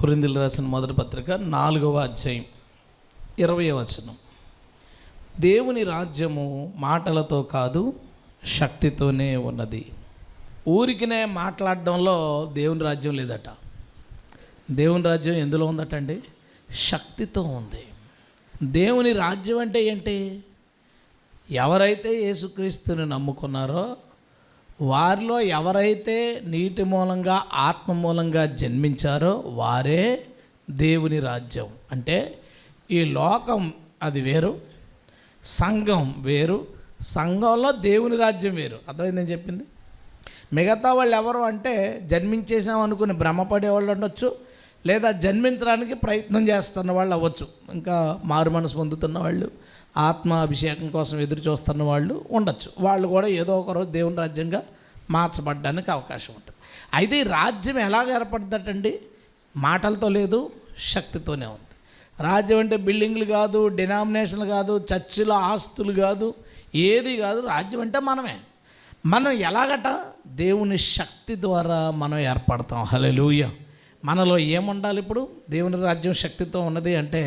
కొరింథీయులకు రాసిన మొదటి పత్రిక 4వ అధ్యాయం 20వ వచనం. దేవుని రాజ్యము మాటలతో కాదు శక్తితోనే ఉన్నది. ఊరికినే మాట్లాడడంలో దేవుని రాజ్యం లేదట. దేవుని రాజ్యం ఎందులో ఉందట అండి? శక్తితో ఉంది. దేవుని రాజ్యం అంటే ఏంటి? ఎవరైతే యేసుక్రీస్తుని నమ్ముకున్నారో వారిలో ఎవరైతే నీటి మూలంగా ఆత్మ మూలంగా జన్మించారో వారే దేవుని రాజ్యం. అంటే ఈ లోకం అది వేరు, సంఘం వేరు, సంఘంలో దేవుని రాజ్యం వేరు. అర్థమైంది నేను చెప్పింది? మిగతా వాళ్ళు ఎవరు అంటే జన్మించేసాం అనుకుని భ్రమపడే వాళ్ళు ఉండొచ్చు, లేదా జన్మించడానికి ప్రయత్నం చేస్తున్న వాళ్ళు అవ్వచ్చు, ఇంకా మారు మనసు పొందుతున్న వాళ్ళు, ఆత్మ అభిషేకం కోసం ఎదురు చూస్తున్న వాళ్ళు ఉండొచ్చు. వాళ్ళు కూడా ఏదో ఒకరోజు దేవుని రాజ్యంగా మార్చబడడానికి అవకాశం ఉంటుంది. అయితే ఈ రాజ్యం ఎలాగ ఏర్పడుతుందండి? మాటలతో లేదు, శక్తితోనే ఉంది. రాజ్యం అంటే బిల్డింగ్లు కాదు, డినామినేషన్లు కాదు, చర్చిల ఆస్తులు కాదు, ఏది కాదు. రాజ్యం అంటే మనమే. మనం ఎలాగట? దేవుని శక్తి ద్వారా మనం ఏర్పడతాం. హల్లెలూయా. మనలో ఏముండాలి? ఇప్పుడు దేవుని రాజ్యం శక్తితో ఉన్నది అంటే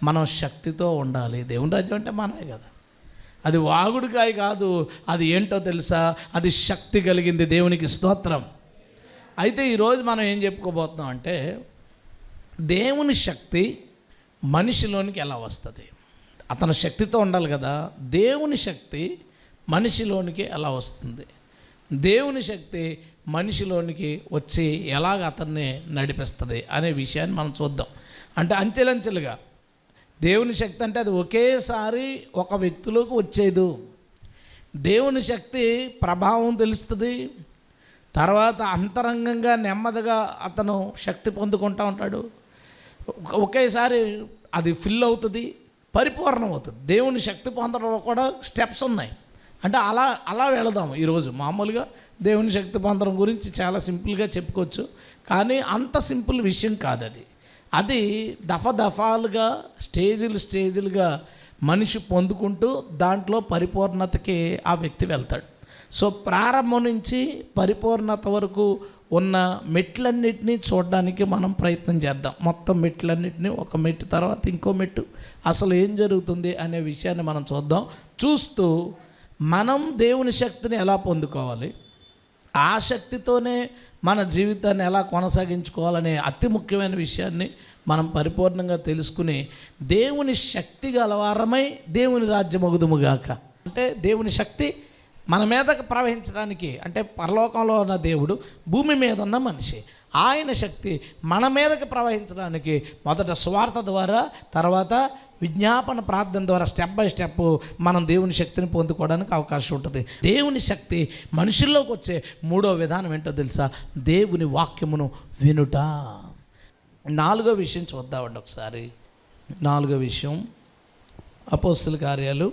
మనం శక్తితో ఉండాలి. దేవుని రాజ్యం అంటే మనమే కదా. అది వాగుడుకాయ కాదు, అది ఏంటో తెలుసా? అది శక్తి కలిగింది. దేవునికి స్తోత్రం. అయితే ఈరోజు మనం ఏం చెప్పుకోబోతున్నాం అంటే దేవుని శక్తి మనిషిలోనికి ఎలా వస్తుంది? అతను శక్తితో ఉండాలి కదా. దేవుని శక్తి మనిషిలోనికి ఎలా వస్తుంది? దేవుని శక్తి మనిషిలోనికి వచ్చి ఎలాగ అతన్ని నడిపిస్తుంది అనే విషయాన్ని మనం చూద్దాం. అంటే అంచెలంచెలుగా దేవుని శక్తి అంటే అది ఒకేసారి ఒక వ్యక్తిలోకి వచ్చేది. దేవుని శక్తి ప్రభావం తెలుస్తుంది, తర్వాత అంతరంగంగా నెమ్మదిగా అతను శక్తి పొందుకుంటూ ఉంటాడు. ఒకేసారి అది ఫిల్ అవుతుంది, పరిపూర్ణం అవుతుంది. దేవుని శక్తి పొందడంలో కూడా స్టెప్స్ ఉన్నాయి. అంటే అలా వెళదాం. ఈరోజు మామూలుగా దేవుని శక్తి పొందడం గురించి చాలా సింపుల్గా చెప్పుకోవచ్చు, కానీ అంత సింపుల్ విషయం కాదు అది. అది దఫాలుగా స్టేజీలుగా మనిషి పొందుకుంటూ దాంట్లో పరిపూర్ణతకి ఆ వ్యక్తి వెళ్తాడు. సో ప్రారంభం నుంచి పరిపూర్ణత వరకు ఉన్న మెట్లన్నిటినీ చూడడానికి మనం ప్రయత్నం చేద్దాం. మొత్తం మెట్లన్నిటినీ ఒక మెట్టు తర్వాత ఇంకో మెట్టు అసలు ఏం జరుగుతుంది అనే విషయాన్ని మనం చూద్దాం. చూస్తూ మనం దేవుని శక్తిని ఎలా పొందుకోవాలి, ఆ శక్తితోనే మన జీవితాన్ని ఎలా కొనసాగించుకోవాలనే అతి ముఖ్యమైన విషయాన్ని మనం పరిపూర్ణంగా తెలుసుకుని దేవుని శక్తి గలవారమై దేవుని రాజ్యం అగుదుముగాక. అంటే దేవుని శక్తి మన మీదకి ప్రవహించడానికి, అంటే పరలోకంలో ఉన్న దేవుడు భూమి మీద ఉన్న మనిషి, ఆయన శక్తి మన మీదకి ప్రవహించడానికి మొదట స్వార్థ ద్వారా, తర్వాత విజ్ఞాపన ప్రార్థన ద్వారా స్టెప్ బై స్టెప్ మనం దేవుని శక్తిని పొందుకోవడానికి అవకాశం ఉంటుంది. దేవుని శక్తి మనుషుల్లోకి వచ్చే మూడో విధానం ఏంటో తెలుసా? దేవుని వాక్యమును వినుట. 4వ విషయం చూద్దామండి ఒకసారి. 4వ విషయం అపోస్తలుల కార్యాలు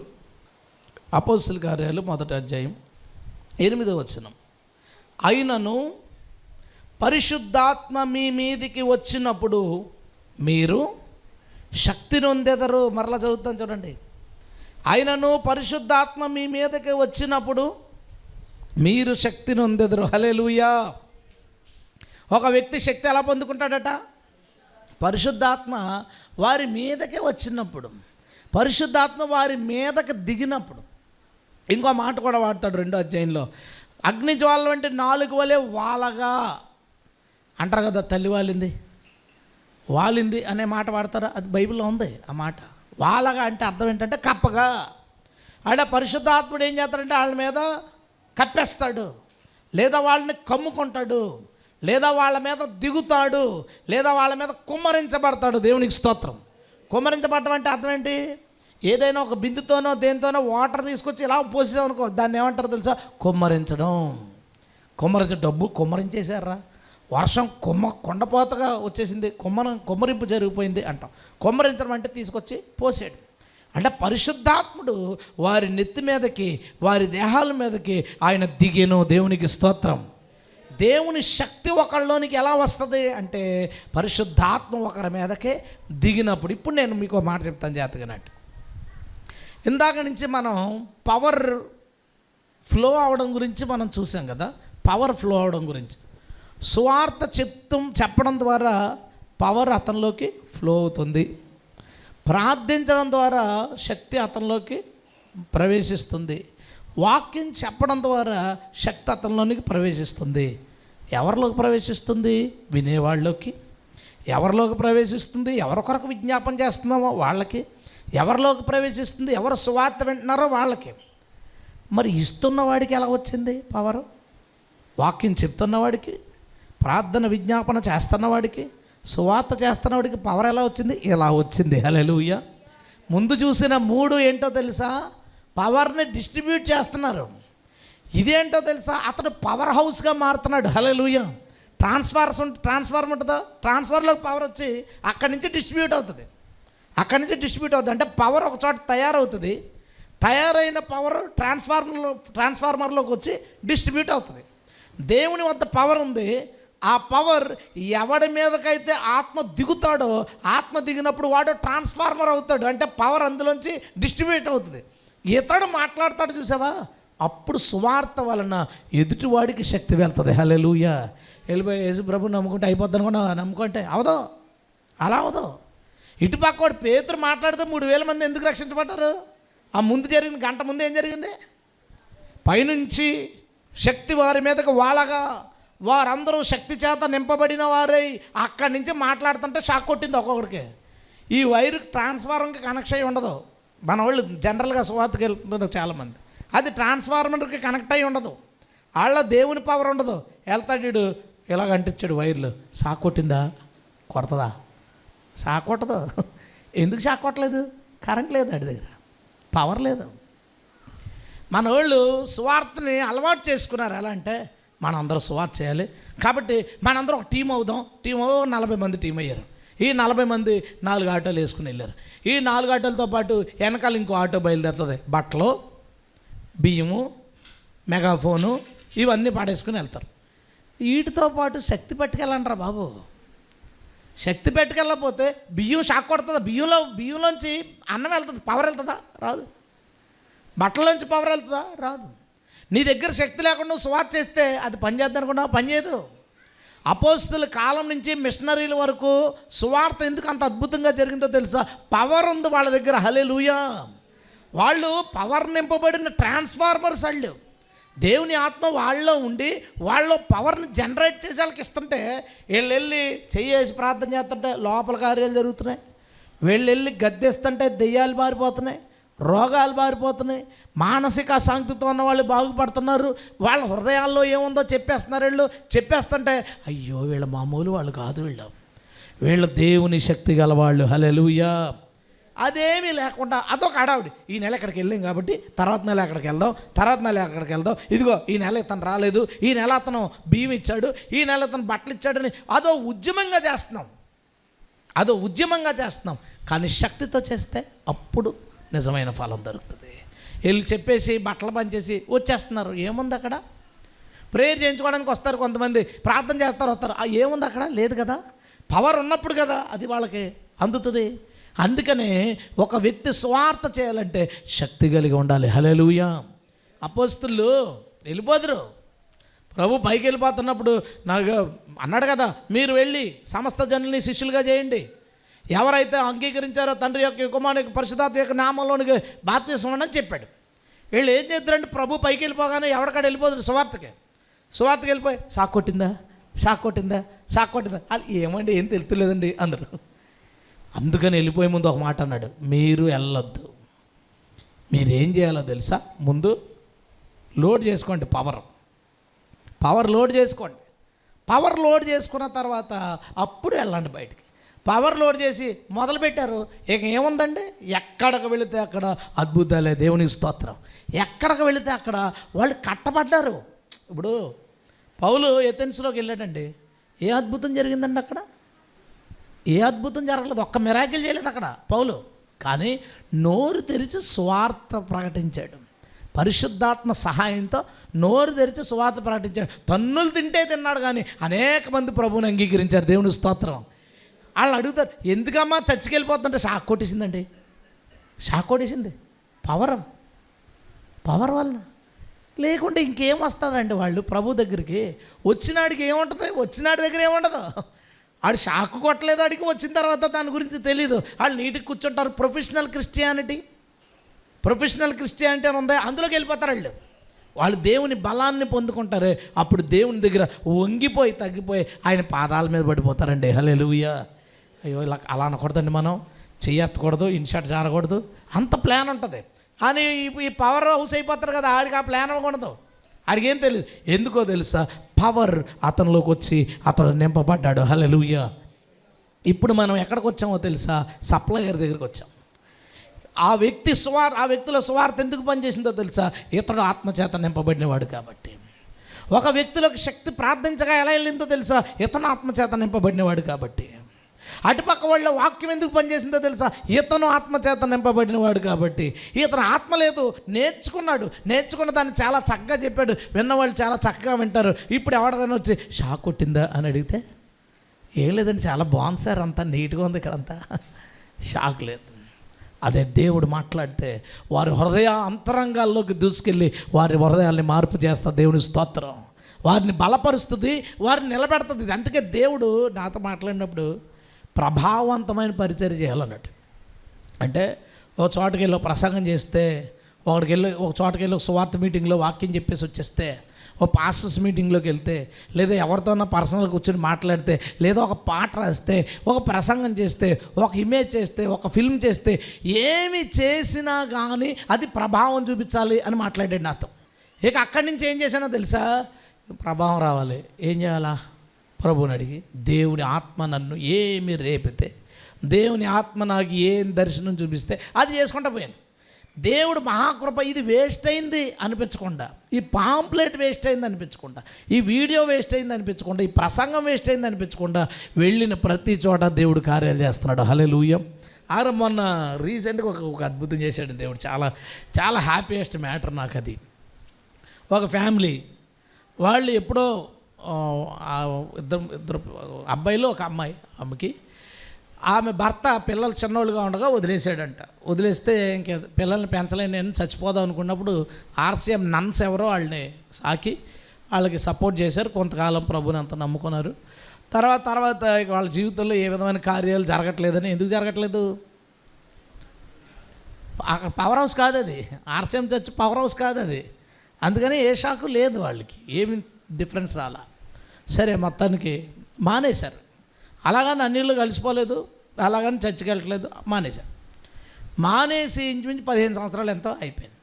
1వ అధ్యాయం 8వ వచనం. అయినను పరిశుద్ధాత్మ మీ మీదికి వచ్చినప్పుడు మీరు శక్తి నొందెదరు. మరలా చదువుతాం చూడండి. అయినను పరిశుద్ధాత్మ మీ మీదకి వచ్చినప్పుడు మీరు శక్తి నొందెదరు. హల్లెలూయా. ఒక వ్యక్తి శక్తి ఎలా పొందుకుంటాడట? పరిశుద్ధాత్మ వారి మీదకే వచ్చినప్పుడు, పరిశుద్ధాత్మ వారి మీదకి దిగినప్పుడు. ఇంకో మాట కూడా వాడతాడు 2వ అధ్యాయంలో. అగ్నిజ్వాల వంటి నాలుగు వలె వాలగా అంటారు కదా. తల్లి వాలింది అనే మాట వాడతారా? అది బైబిల్లో ఉంది ఆ మాట. వాలగా అంటే అర్థం ఏంటంటే కప్పగా. అంటే పరిశుద్ధాత్ముడు ఏం చేస్తాడంటే వాళ్ళ మీద కప్పేస్తాడు, లేదా వాళ్ళని కమ్ముకుంటాడు, లేదా వాళ్ళ మీద దిగుతాడు, లేదా వాళ్ళ మీద కుమ్మరించబడతాడు. దేవునికి స్తోత్రం. కుమ్మరించబడటం అంటే అర్థం ఏంటి? ఏదైనా ఒక బిందుతోనో దేనితోనో వాటర్ తీసుకొచ్చి ఇలా పోసేసామనుకో, దాన్ని ఏమంటారో తెలుసా? కుమ్మరించడం. డబ్బు కుమ్మరించేశారా? వర్షం కొండపోతగా వచ్చేసింది, కుమ్మరింపు జరిగిపోయింది అంటాం. కుమ్మరించడం అంటే తీసుకొచ్చి పోసాడు. అంటే పరిశుద్ధాత్ముడు వారి నెత్తి మీదకి, వారి దేహాల మీదకి ఆయన దిగేను. దేవునికి స్తోత్రం. దేవుని శక్తి ఒకళ్ళలోనికి ఎలా వస్తుంది అంటే పరిశుద్ధాత్మ ఒకరి మీదకే దిగినప్పుడు. ఇప్పుడు నేను మీకు మాట చెప్తాను జాతకనట్టు. ఇందాక నుంచి మనం పవర్ ఫ్లో అవడం గురించి మనం చూసాం కదా. పవర్ ఫ్లో అవడం గురించి సువార్త చెప్పడం ద్వారా పవర్ అతనిలోకి ఫ్లో అవుతుంది. ప్రార్థించడం ద్వారా శక్తి అతనిలోకి ప్రవేశిస్తుంది. వాక్యం చెప్పడం ద్వారా శక్తి అతనిలోనికి ప్రవేశిస్తుంది. ఎవరిలోకి ప్రవేశిస్తుంది? వినేవాళ్ళలోకి. ఎవరిలోకి ప్రవేశిస్తుంది? ఎవరి కొరకు విజ్ఞాపన చేస్తున్నామో వాళ్ళకి. ఎవరిలోకి ప్రవేశిస్తుంది? ఎవరు సువార్త వింటున్నారో వాళ్ళకి. మరి ఇస్తున్నవాడికి ఎలా వచ్చింది పవరు? వాక్యం చెప్తున్నవాడికి, ప్రార్థన విజ్ఞాపన చేస్తున్నవాడికి, సువార్త చేస్తున్నవాడికి పవర్ ఎలా వచ్చింది? ఇలా వచ్చింది. హల్లెలూయా. ముందు చూసిన 3 ఏంటో తెలుసా? పవర్ని డిస్ట్రిబ్యూట్ చేస్తున్నారు. ఇదేంటో తెలుసా? అతడు పవర్ హౌస్గా మారుతున్నాడు. హల్లెలూయా. ట్రాన్స్ఫార్మర్ ఉంటుందా? ట్రాన్స్ఫార్మర్లోకి పవర్ వచ్చి అక్కడి నుంచి డిస్ట్రిబ్యూట్ అవుతుంది. అంటే పవర్ ఒక చోట తయారవుతుంది. తయారైన పవర్ ట్రాన్స్ఫార్మర్లోకి వచ్చి డిస్ట్రిబ్యూట్ అవుతుంది. దేవుని వద్ద పవర్ ఉంది. ఆ పవర్ ఎవడి మీదకైతే ఆత్మ దిగుతాడో, ఆత్మ దిగినప్పుడు వాడు ట్రాన్స్ఫార్మర్ అవుతాడు. అంటే పవర్ అందులోంచి డిస్ట్రిబ్యూట్ అవుతుంది. ఇతడు మాట్లాడతాడు చూసావా, అప్పుడు సువార్త వలన ఎదుటివాడికి శక్తి వెళ్తుంది. హల్లెలూయా. వెళ్ళిపోయి యేసు ప్రభు నమ్ముకుంటే అయిపోద్ది అనుకున్నా, నమ్ముకుంటే అవదో, అలా అవదో. ఇటుపక్క వాడు పేతురు మాట్లాడితే 3000 మంది ఎందుకు రక్షించబడ్డారు? ఆ ముందు జరిగిన గంట ముందు ఏం జరిగింది? పైనుంచి శక్తి వారి మీదకి వాలగా వారందరూ శక్తి చేత నింపబడిన వారై అక్కడి నుంచి మాట్లాడుతుంటే షాక్ కొట్టింది ఒక్కొక్కడికి. ఈ వైరు ట్రాన్స్ఫార్మర్కి కనెక్ట్ అయ్యి ఉండదు. మన వాళ్ళు జనరల్గా సువార్తకి వెళ్తున్నారు చాలామంది. అది ట్రాన్స్ఫార్మర్కి కనెక్ట్ అయ్యి ఉండదు. వాళ్ళ దేవుని పవర్ ఉండదు. వెళ్తాడు ఇలాగ అంటించాడు వైర్లు. షాక్ కొట్టిందా? కొడుతుందా? షాక్ కొట్టదు. ఎందుకు షాక్ కొట్టలేదు? కరెంట్ లేదు వాడి దగ్గర, పవర్ లేదు. మన వాళ్ళు సువార్తని అలవాటు చేసుకున్నారు. ఎలా అంటే మనందరూ సువార్త చేయాలి కాబట్టి మనందరూ ఒక టీం అవుదాం. 40 మంది టీం అయ్యారు. ఈ 40 మంది 4 ఆటోలు వేసుకుని వెళ్ళారు. ఈ 4 ఆటోలతో పాటు వెనకాల ఇంకో ఆటో బయలుదేరుతుంది. బట్టలు, బియ్యము, మెగాఫోను ఇవన్నీ పాడేసుకుని వెళ్తారు. వీటితో పాటు శక్తి పట్టుకెళ్ళంటారా బాబు. శక్తి పెట్టుకెళ్ళకపోతే బియ్యం షాక్ కొడుతుందా? బియ్యంలోంచి అన్నం వెళ్తుంది, పవర్ వెళ్తుందా? రాదు. బట్టలోంచి పవర్ వెళ్తుందా? రాదు. నీ దగ్గర శక్తి లేకుండా సువార్త చేస్తే అది పనిచేద్దాం అనుకున్నావు, పనిచేయదు. అపోస్తలుల కాలం నుంచి మిషనరీల వరకు సువార్త ఎందుకు అంత అద్భుతంగా జరిగిందో తెలుసా? పవర్ ఉంది వాళ్ళ దగ్గర. హల్లెలూయా. వాళ్ళు పవర్ నింపబడిన ట్రాన్స్ఫార్మర్స్. వాళ్ళు దేవుని ఆత్మ వాళ్ళలో ఉండి వాళ్ళలో పవర్ని జనరేట్ చేసి వాళ్ళకి ఇస్తుంటే వీళ్ళు వెళ్ళి చెయ్యేసి ప్రార్థన చేస్తుంటే లోపల కార్యాలు జరుగుతున్నాయి. వీళ్ళు వెళ్ళి గద్దెస్తుంటే దెయ్యాలు పారిపోతున్నాయి, రోగాలు పారిపోతున్నాయి, మానసిక అశాంతితో ఉన్న వాళ్ళు బాగుపడుతున్నారు. వాళ్ళ హృదయాల్లో ఏముందో చెప్పేస్తున్నారు. వీళ్ళు చెప్పేస్తుంటే అయ్యో వీళ్ళ మామూలు వాళ్ళు కాదు, వీళ్ళు దేవుని శక్తి గలవాళ్ళు. హల్లెలూయా. అదేమీ లేకుండా అదొక హడావుడి. ఈ నెల ఎక్కడికి వెళ్ళాం కాబట్టి తర్వాత నెల ఎక్కడికి వెళ్దాం, ఇదిగో ఈ నెల ఇతను రాలేదు, ఈ నెల అతను బియ్యం ఇచ్చాడు, ఈ నెల ఇతను బట్టలు ఇచ్చాడని అదో ఉద్యమంగా చేస్తున్నాం. కానీ శక్తితో చేస్తే అప్పుడు నిజమైన ఫలం దొరుకుతుంది. వీళ్ళు చెప్పేసి బట్టలు పనిచేసి వచ్చేస్తున్నారు. ఏముంది అక్కడ? ప్రేయర్ చేయించుకోవడానికి వస్తారు కొంతమంది, ప్రార్థన చేస్తారు, వస్తారు. ఏముంది అక్కడ? లేదు కదా. పవర్ ఉన్నప్పుడు కదా అది వాళ్ళకి అందుతుంది. అందుకనే ఒక వ్యక్తి స్వార్థ చేయాలంటే శక్తి కలిగి ఉండాలి. హల్లెలూయా. అపోస్తలులు వెళ్ళిపోదురు. ప్రభు పైకి వెళ్ళిపోతున్నప్పుడు నాకు అన్నాడు కదా, మీరు వెళ్ళి సమస్త జనుల్ని శిష్యులుగా చేయండి. ఎవరైతే అంగీకరించారో తండ్రి యొక్క కుమారుని పరిశుద్ధాత్మ యొక్క నామంలోనికి బాప్తిసం అని చెప్పాడు. వీళ్ళు ఏం చేద్దరంటే ప్రభు పైకి వెళ్ళిపోగానే ఎవరికాడ వెళ్ళిపోతుంది సువార్తకి వెళ్ళిపోయి షాక్ కొట్టిందా అది ఏమండి ఏం తెలుతులేదండి అందరూ. అందుకని వెళ్ళిపోయే ముందు ఒక మాట అన్నాడు, మీరు వెళ్ళొద్దు. మీరేం చేయాలో తెలుసా? ముందు లోడ్ చేసుకోండి పవర్ లోడ్ చేసుకోండి. పవర్ లోడ్ చేసుకున్న తర్వాత అప్పుడు వెళ్ళండి బయటికి. పవర్ లోడ్ చేసి మొదలుపెట్టారు. ఇక ఏముందండి, ఎక్కడికి వెళితే అక్కడ అద్భుతాలే. దేవునికి స్తోత్రం. ఎక్కడికి వెళితే అక్కడ వాళ్ళు కట్టబడ్డారు. ఇప్పుడు పౌలు ఎథెన్స్లోకి వెళ్ళాడండి. ఏ అద్భుతం జరిగిందండి అక్కడ? ఏ అద్భుతం జరగలేదు, ఒక్క మిరాకిల్ చేయలేదు అక్కడ పౌలు. కానీ నోరు తెరిచి సువార్త ప్రకటించాడు. పరిశుద్ధాత్మ సహాయంతో నోరు తెరిచి సువార్త ప్రకటించాడు. తన్నులు తిన్నాడు కానీ అనేక మంది ప్రభువుని అంగీకరించారు. దేవుని స్తోత్రం. వాళ్ళు అడుగుతారు, ఎందుకమ్మా చర్చికి వెళ్ళిపోతుంటే? షాక్ కొట్టేసింది పవర్ వల్ల. లేకుంటే ఇంకేం వస్తుందండి? వాళ్ళు ప్రభు దగ్గరికి వచ్చినాడికి ఏముంటుంది? వచ్చినాడి దగ్గర ఏముండదు. ఆడు షాక్ కొట్టలేదు, ఆడికి వచ్చిన తర్వాత దాని గురించి తెలీదు. వాళ్ళు నీటికి కూర్చుంటారు. ప్రొఫెషనల్ క్రిస్టియానిటీ అని ఉంది, అందులోకి వెళ్ళిపోతారు వాళ్ళు దేవుని బలాన్ని పొందుకుంటారు. అప్పుడు దేవుని దగ్గర వంగిపోయి తగ్గిపోయి ఆయన పాదాల మీద పడిపోతారండి. హల్లెలూయా. అయ్యో ఇలా అలా అనకూడదండి, మనం చెయ్యెత్తకూడదు, ఇన్షర్ట్ జారకూడదు, అంత ప్లాన్ ఉంటుంది. అని ఈ పవర్ హౌస్ అయిపోతారు కదా, ఆడికి ఆ ప్లాన్ ఉండదు. ఆడికి ఏం తెలియదు. ఎందుకో తెలుసా? పవర్ అతనిలోకి వచ్చి అతను నింపబడ్డాడు. హల్లెలూయా. ఇప్పుడు మనం ఎక్కడికి వచ్చామో తెలుసా? సప్లయర్ దగ్గరికి వచ్చాం. ఆ వ్యక్తిలో సువార్త ఎందుకు పనిచేసిందో తెలుసా? ఇతడు ఆత్మచేత నింపబడినవాడు కాబట్టి. ఒక వ్యక్తిలోకి శక్తి ప్రార్థించగా ఎలా వెళ్ళిందో తెలుసా? ఇతను ఆత్మచేత నింపబడినవాడు కాబట్టి. అటుపక్క వాళ్ళ వాక్యం ఎందుకు పనిచేసిందో తెలుసా? ఇతను ఆత్మచేత నింపబడినవాడు కాబట్టి. ఇతను ఆత్మ లేదు, నేర్చుకున్న దాన్ని చాలా చక్కగా చెప్పాడు, విన్నవాళ్ళు చాలా చక్కగా వింటారు. ఇప్పుడు ఎవరిదైనా వచ్చి షాక్ కొట్టిందా అని అడిగితే ఏం లేదండి, చాలా బాగుంది సార్, అంతా నీట్గా ఉంది ఇక్కడంతా, షాక్ లేదు. అదే దేవుడు మాట్లాడితే వారి హృదయ అంతరంగాల్లోకి దూసుకెళ్ళి వారి హృదయాల్ని మార్పు చేస్తా. దేవుని స్తోత్రం. వారిని బలపరుస్తుంది, వారిని నిలబెడుతుంది. అందుకే దేవుడు నాతో మాట్లాడినప్పుడు ప్రభావవంతమైన పరిచర్య చేయాలన్నట్టు. అంటే ఒక చోటకి వెళ్ళి ప్రసంగం చేస్తే, ఒక చోటకి వెళ్ళి ఒక సువార్త మీటింగ్లో వాక్యం చెప్పేసి వచ్చేస్తే, ఓ పాస్టర్స్ మీటింగ్లోకి వెళ్తే, లేదా ఎవరితోన్నా పర్సనల్గా కూర్చొని మాట్లాడితే, లేదా ఒక పాట రాస్తే, ఒక ప్రసంగం చేస్తే, ఒక ఇమేజ్ చేస్తే, ఒక ఫిల్మ్ చేస్తే, ఏమి చేసినా కానీ అది ప్రభావం చూపించాలి అని మాట్లాడాడు నాతో. ఇక అక్కడి నుంచి ఏం చేశానో తెలుసా? ప్రభావం రావాలి, ఏం చేయాలా? ప్రభువుని అడిగి, దేవుని ఆత్మ నన్ను ఏమి రేపితే, దేవుని ఆత్మ నాకు ఏం దర్శనం చూపిస్తే అది చేసుకుంటా పోయాను. దేవుడు మహాకృప. ఇది వేస్ట్ అయింది అనిపించకుండా, ఈ పాంప్లెట్ వేస్ట్ అయింది అనిపించకుండా, ఈ వీడియో వేస్ట్ అయింది అనిపించకుండా, ఈ ప్రసంగం వేస్ట్ అయింది అనిపించకుండా వెళ్ళిన ప్రతి చోట దేవుడు కార్యాలు చేస్తున్నాడు. హల్లెలూయా. మొన్న రీసెంట్గా ఒక అద్భుతం చేశాడు దేవుడు. చాలా చాలా హ్యాపీయెస్ట్ మ్యాటర్ నాకు అది. ఒక ఫ్యామిలీ వాళ్ళు ఎప్పుడో ఇద్దరు అబ్బాయిలు, ఒక అమ్మాయి. ఆమె భర్త పిల్లలు చిన్నోళ్ళుగా ఉండగా వదిలేసాడంట. వదిలేస్తే ఇంక పిల్లల్ని పెంచలేని నేను చచ్చిపోదాం అనుకున్నప్పుడు ఆర్సీఎం నన్స్ ఎవరో వాళ్ళని సాకి వాళ్ళకి సపోర్ట్ చేశారు. కొంతకాలం ప్రభుని అంత నమ్ముకున్నారు. తర్వాత వాళ్ళ జీవితంలో ఏ విధమైన కార్యాలు జరగట్లేదని. ఎందుకు జరగట్లేదు? పవర్ హౌస్ కాదు అది, ఆర్సీఎం చర్చ్ పవర్ హౌస్ కాదు అది. అందుకని ఏ షాకు లేదు, వాళ్ళకి ఏమి డిఫరెన్స్ రాలా. సరే, మొత్తానికి మానేశారు. అలాగని అన్నిళ్ళు కలిసిపోలేదు, అలాగని చర్చికి వెళ్ళట్లేదు, మానేశారు. మానేసి ఇంచుమించు 15 సంవత్సరాలు ఎంతో అయిపోయింది.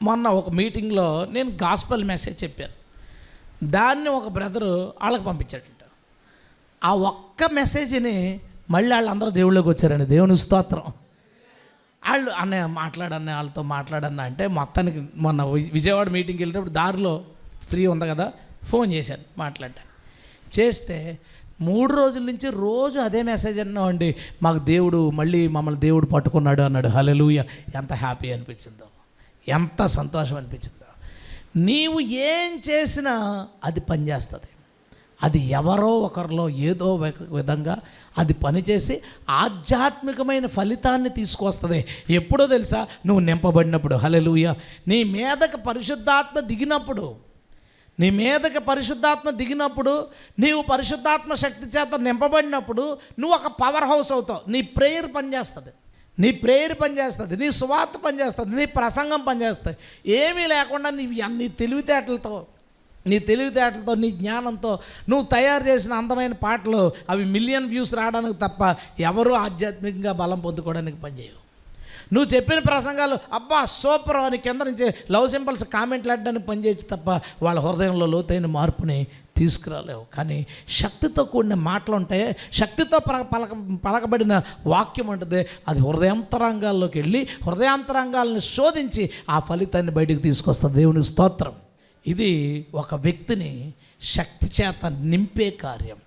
మొన్న ఒక మీటింగ్లో నేను గాస్పెల్ మెసేజ్ చెప్పాను. దాన్ని ఒక బ్రదరు వాళ్ళకి పంపించాడంట. ఆ ఒక్క మెసేజ్ని మళ్ళీ వాళ్ళందరూ దేవుళ్ళకి వచ్చారండి. దేవుని స్తోత్రం. వాళ్ళు అన్నయ్య మాట్లాడన్న, వాళ్ళతో మాట్లాడన్న అంటే మొత్తానికి మొన్న విజయవాడ మీటింగ్కి వెళ్ళేటప్పుడు దారిలో ఫ్రీ ఉంది కదా, ఫోన్ చేశాను మాట్లాడాను. చేస్తే 3 రోజుల నుంచి రోజు అదే మెసేజ్ అన్నామండి. మాకు దేవుడు మళ్ళీ మమ్మల్ని దేవుడు పట్టుకున్నాడు అన్నాడు. హల్లెలూయా. ఎంత హ్యాపీ అనిపించిందో, ఎంత సంతోషం అనిపించిందో. నీవు ఏం చేసినా అది పనిచేస్తుంది. అది ఎవరో ఒకరిలో ఏదో విధంగా అది పనిచేసి ఆధ్యాత్మికమైన ఫలితాన్ని తీసుకొస్తుంది. ఎప్పుడో తెలుసా? నువ్వు నింపబడినప్పుడు. హల్లెలూయా. నీ మీదకి పరిశుద్ధాత్మ దిగినప్పుడు, నీవు పరిశుద్ధాత్మ శక్తి చేత నింపబడినప్పుడు నువ్వు ఒక పవర్ హౌస్ అవుతావు. నీ ప్రేయర్ పనిచేస్తుంది, నీ సువార్త పనిచేస్తుంది, నీ ప్రసంగం పనిచేస్తుంది. ఏమీ లేకుండా నీ తెలివితేటలతో, నీ జ్ఞానంతో నువ్వు తయారు చేసిన అందమైన పాటలు అవి మిలియన్ వ్యూస్ రావడానికి తప్ప ఎవరూ ఆధ్యాత్మికంగా బలం పొందుకోవడానికి పనిచేయవు. నువ్వు చెప్పిన ప్రసంగాలు అబ్బా సూపర్ అని కింద నుంచి లవ్ సింబల్స్ కామెంట్లు అడ్డానికి పనిచేయచ్చు తప్ప వాళ్ళ హృదయంలో లోతైన మార్పుని తీసుకురాలేవు. కానీ శక్తితో కూడిన మాటలు ఉంటాయి, శక్తితో పలకబడిన వాక్యం ఉంటుంది. అది హృదయాంతరంగాల్లోకి వెళ్ళి హృదయాంతరంగాలను శోధించి ఆ ఫలితాన్ని బయటికి తీసుకొస్తుంది. దేవుని స్తోత్రం. ఇది ఒక వ్యక్తిని శక్తి చేత నింపే కార్యం.